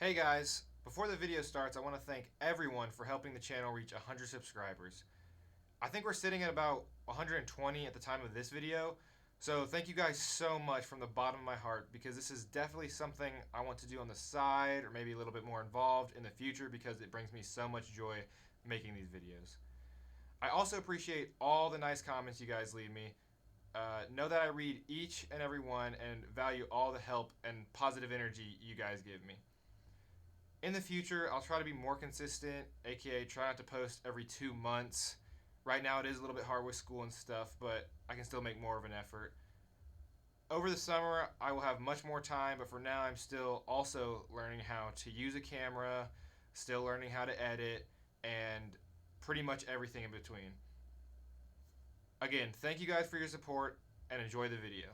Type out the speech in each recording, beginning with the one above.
Hey guys, before the video starts, I want to thank everyone for helping the channel reach 100 subscribers. I think we're sitting at about 120 at the time of this video, so thank you guys so much from the bottom of my heart because this is definitely something I want to do on the side or maybe a little bit more involved in the future because it brings me so much joy making these videos. I also appreciate all the nice comments you guys leave me. Know that I read each and every one and value all the help and positive energy you guys give me. In the future, I'll try to be more consistent, aka try not to post every 2 months. Right now, it is a little bit hard with school and stuff, but I can still make more of an effort. Over the summer, I will have much more time, but for now, I'm still also learning how to use a camera, still learning how to edit, and pretty much everything in between. Again, thank you guys for your support and enjoy the video.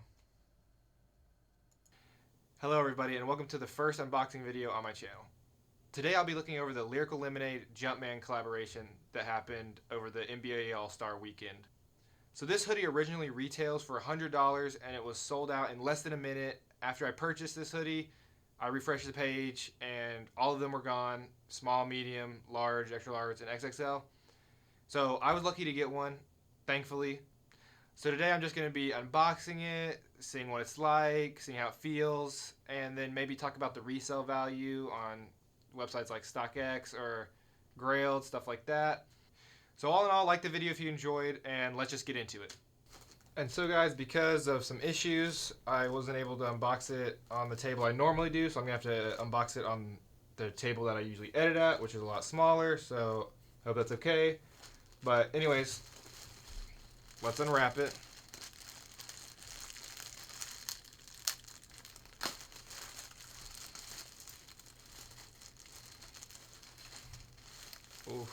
Hello, everybody, and welcome to the first unboxing video on my channel. Today I'll be looking over the Lyrical Lemonade Jumpman collaboration that happened over the NBA All-Star weekend. So this hoodie originally retails for $100 and it was sold out in less than a minute. After I purchased this hoodie, I refreshed the page and all of them were gone. Small, medium, large, extra large, and XXL. So I was lucky to get one, thankfully. So today I'm just going to be unboxing it, seeing what it's like, seeing how it feels, and then maybe talk about the resale value on websites like StockX or Grailed, stuff like that. So all in all, like the video if you enjoyed, and let's just get into it. And so guys, because of some issues, I wasn't able to unbox it on the table I normally do, so I'm going to have to unbox it on the table that I usually edit at, which is a lot smaller, so I hope that's okay. But anyways, let's unwrap it.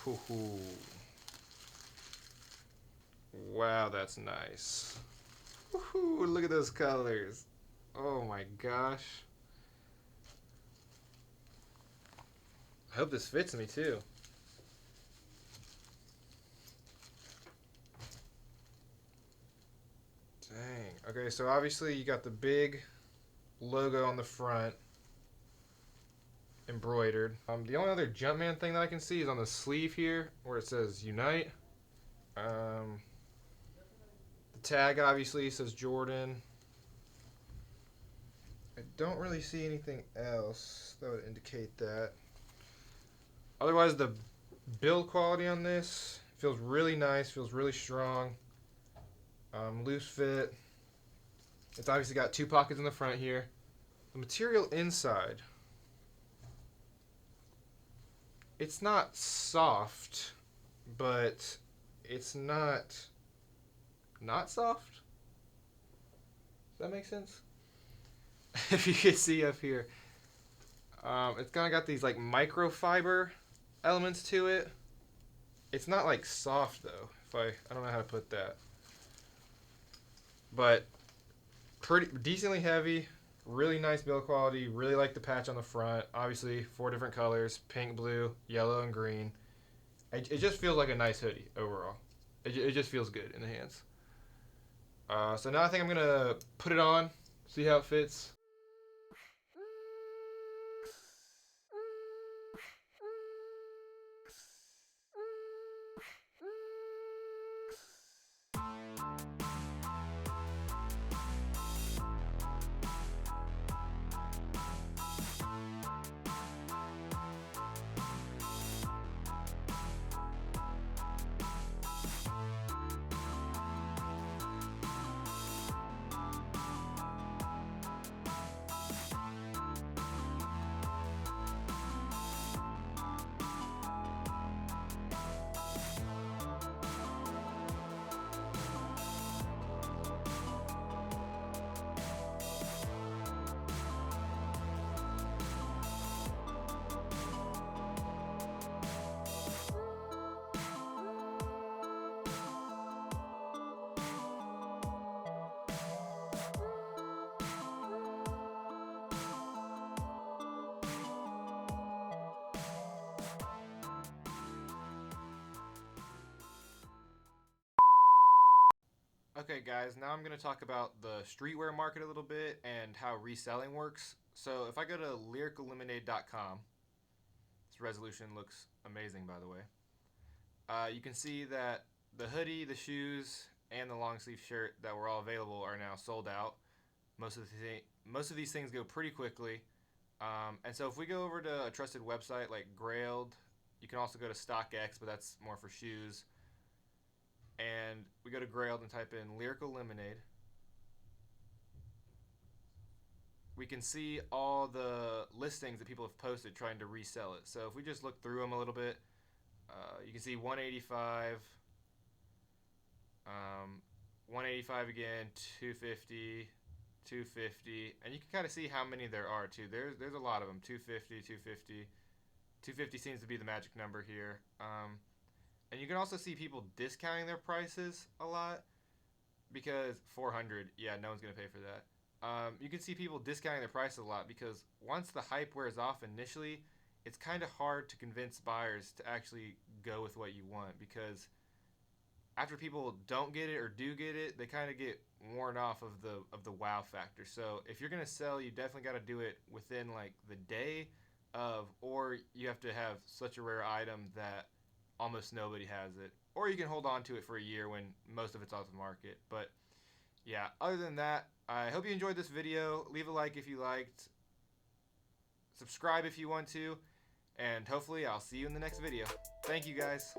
Ooh, wow, that's nice. Ooh, look at those colors. Oh my gosh. I hope this fits me too. Dang. Okay, so obviously you got the big logo on the front, embroidered. The only other Jumpman thing that I can see is on the sleeve here where it says Unite. The tag obviously says Jordan. I don't really see anything else that would indicate that. Otherwise, the build quality on this feels really nice, feels really strong. Loose fit. It's obviously got two pockets in the front here. The material inside, it's not soft, but it's not soft. Does that make sense? If you can see up here, it's kind of got these like microfiber elements to it. It's not like soft though. I don't know how to put that, but pretty decently heavy. Really nice build quality. Really like the patch on the front. Obviously 4 different colors: pink, blue, yellow, and green. It just feels like a nice hoodie overall. It just feels good in the hands. So now I think I'm gonna put it on, see how it fits. Okay guys, now I'm going to talk about the streetwear market a little bit and how reselling works. So if I go to lyricallemonade.com, this resolution looks amazing, by the way. You can see that the hoodie, the shoes, and the long sleeve shirt that were all available are now sold out. Most of these things go pretty quickly. And so if we go over to a trusted website like Grailed, you can also go to StockX, but that's more for shoes. And we go to Grailed and type in Lyrical Lemonade. We can see all the listings that people have posted trying to resell it. So if we just look through them a little bit, you can see 185, 185 again, 250, 250, and you can kind of see how many there are too. There's a lot of them. 250, 250, 250 seems to be the magic number here. And you can also see people discounting their prices a lot because 400, yeah, no one's gonna pay for that. You can see people discounting their prices a lot because once the hype wears off initially, it's kind of hard to convince buyers to actually go with what you want, because after people don't get it or do get it, they kind of get worn off of the wow factor. So if you're gonna sell, you definitely got to do it within like the day of, or you have to have such a rare item that almost nobody has it, or you can hold on to it for a year when most of it's off the market. But yeah, other than that, I hope you enjoyed this video. Leave a like if you liked, subscribe if you want to, and hopefully I'll see you in the next video. Thank you guys.